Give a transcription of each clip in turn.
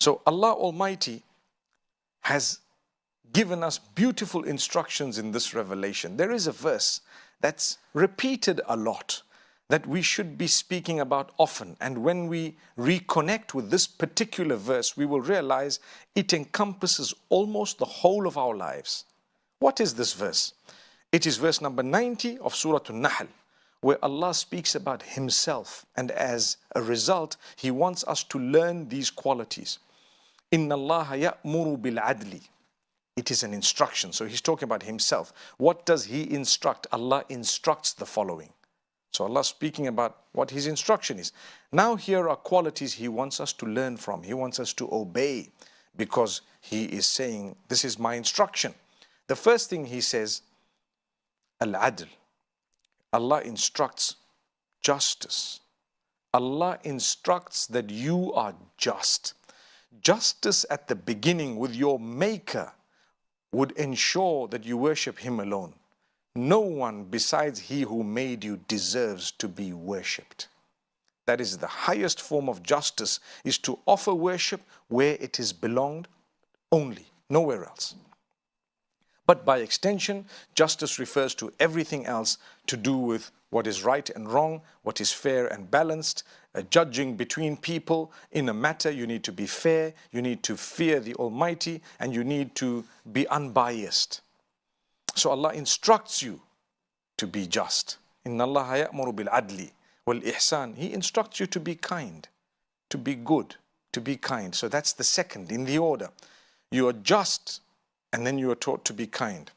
So Allah Almighty has given us beautiful instructions in this revelation. There is a verse that's repeated a lot that we should be speaking about often. And when we reconnect with this particular verse, we will realize it encompasses almost the whole of our lives. What is this verse? It is verse number 90 of Surah An-Nahl, where Allah speaks about Himself. And as a result, He wants us to learn these qualities. Inna Allah ya'muru bil adli. It is an instruction. So He's talking about Himself. What does He instruct? Allah instructs the following. So Allah speaking about what His instruction is. Now here are qualities He wants us to learn from. He wants us to obey because He is saying, this is my instruction. The first thing He says, Al-Adl. Allah instructs justice. Allah instructs that you are just. Justice at the beginning with your Maker would ensure that you worship Him alone. No one besides He who made you deserves to be worshipped. That is the highest form of justice, is to offer worship where it is belonged only, nowhere else. But by extension, justice refers to everything else to do with what is right and wrong, what is fair and balanced, judging between people. In a matter, you need to be fair, you need to fear the Almighty, and you need to be unbiased. So Allah instructs you to be just. Inna Allah ya'muru bil adli wal ihsan. He instructs you to be kind, to be good, to be kind. So that's the second in the order. You are just, and then you are taught to be kind.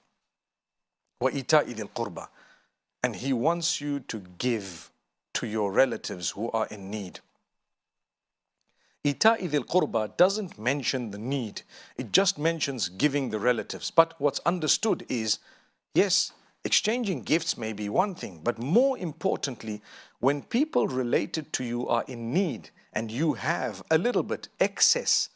Wa ita'i dhil qurba. And He wants you to give to your relatives who are in need. Ita'i dhil qurba doesn't mention the need. It just mentions giving the relatives. But what's understood is, yes, exchanging gifts may be one thing, but more importantly, when people related to you are in need and you have a little bit excess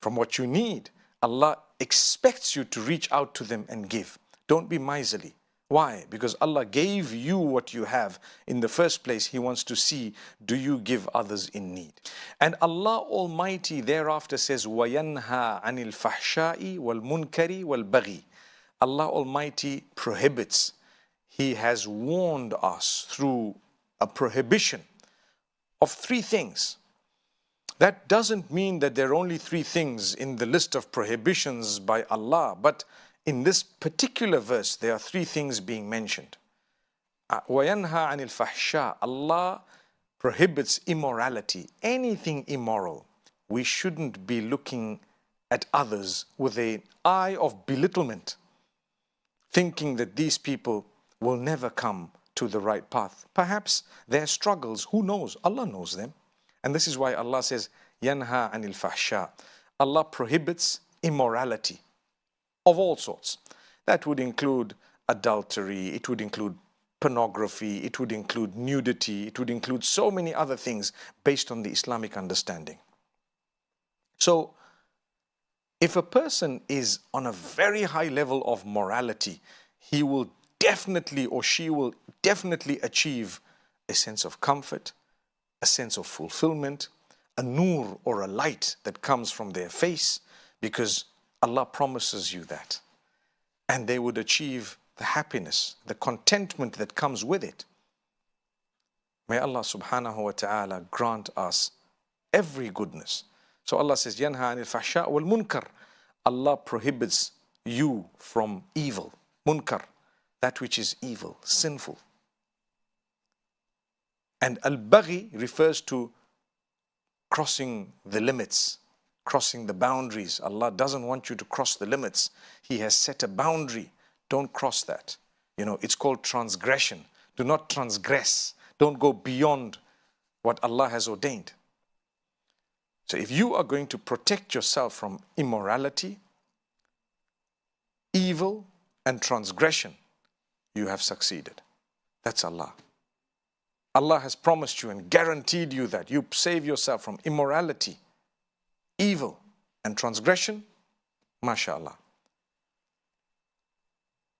from what you need, Allah expects you to reach out to them and give. Don't be miserly. Why? Because Allah gave you what you have. In the first place, He wants to see, do you give others in need? And Allah Almighty thereafter says, وَيَنْهَا عَنِ الْفَحْشَاءِ وَالْمُنْكَرِ وَالْبَغِي. Allah Almighty prohibits. He has warned us through a prohibition of three things. That doesn't mean that there are only three things in the list of prohibitions by Allah, but in this particular verse, there are three things being mentioned. وَيَنْهَا عَنِ الْفَحْشَاءِ. Allah prohibits immorality, anything immoral. We shouldn't be looking at others with an eye of belittlement, thinking that these people will never come to the right path. Perhaps their struggles, who knows? Allah knows them. And this is why Allah says, يَنْهَا عَنِ الْفَحْشَاءِ. Allah prohibits immorality of all sorts. That would include adultery, it would include pornography, it would include nudity, it would include so many other things based on the Islamic understanding. So, if a person is on a very high level of morality, he will definitely, or she will definitely achieve a sense of comfort, a sense of fulfillment, a nur or a light that comes from their face, because Allah promises you that. And they would achieve the happiness, the contentment that comes with it. May Allah subhanahu wa ta'ala grant us every goodness. So Allah says, يَنْهَا عَنِ الْفَحْشَاءِ وَالْمُنْكَرِ. Allah prohibits you from evil. Munkar, that which is evil, sinful. And al-baghi refers to crossing the limits, crossing the boundaries. Allah doesn't want you to cross the limits. He has set a boundary. Don't cross that. You know, it's called transgression. Do not transgress. Don't go beyond what Allah has ordained. So if you are going to protect yourself from immorality, evil, and transgression, you have succeeded. That's Allah. Allah has promised you and guaranteed you that you save yourself from immorality, evil, and transgression. MashaAllah.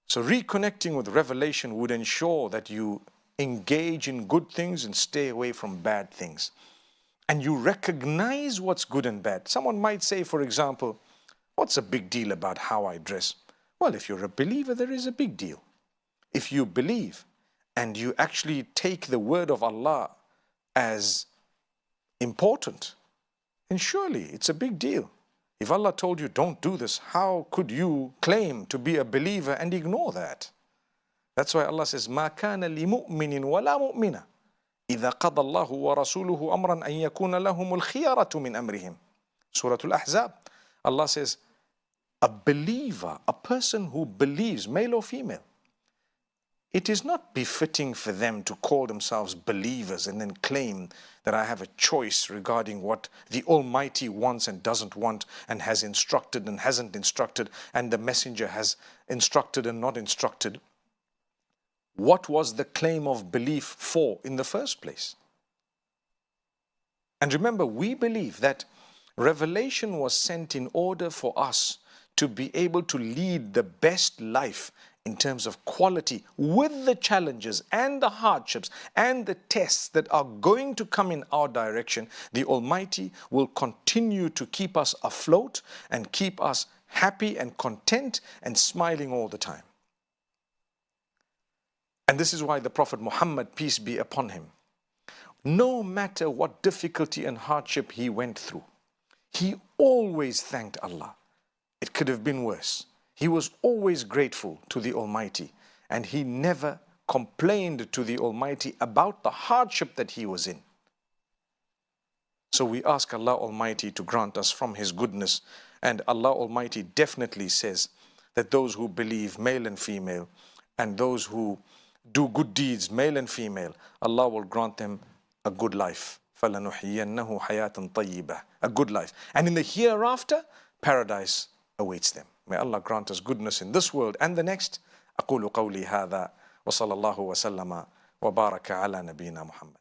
So reconnecting with revelation would ensure that you engage in good things and stay away from bad things. and you recognize what's good and bad. Someone might say, for example, what's a big deal about how I dress? Well, if you're a believer, there is a big deal. If you believe and you actually take the word of Allah as important, then surely it's a big deal. If Allah told you don't do this, how could you claim to be a believer and ignore that? That's why Allah says, مَا كَانَ لِمُؤْمِنٍ وَلَا مُؤْمِنَةٍ إِذَا قَضَى اللَّهُ وَرَسُولُهُ أَمْرًا أَن يَكُونَ لَهُمُ الْخِيَرَةُ مِنْ أَمْرِهِمْ. Surah Al-Ahzab. Allah says, a believer, a person who believes, male or female, it is not befitting for them to call themselves believers and then claim that I have a choice regarding what the Almighty wants and doesn't want, and has instructed and hasn't instructed, and the messenger has instructed and not instructed. What was the claim of belief for in the first place? And remember, we believe that revelation was sent in order for us to be able to lead the best life in terms of quality, with the challenges and the hardships and the tests that are going to come in our direction. The Almighty will continue to keep us afloat and keep us happy and content and smiling all the time. And this is why the Prophet Muhammad, peace be upon him, no matter what difficulty and hardship he went through, he always thanked Allah. It could have been worse. He was always grateful to the Almighty, and he never complained to the Almighty about the hardship that he was in. So we ask Allah Almighty to grant us from His goodness, and Allah Almighty definitely says that those who believe, male and female, and those who do good deeds, male and female, Allah will grant them a good life. فَلَنُحْيِيَنَّهُ حَيَاةً طَيِّبَةً, a good life. And in the hereafter, paradise awaits them. May Allah grant us goodness in this world and the next. أقول قولي هذا وصلى الله وسلم وبارك على نبينا محمد.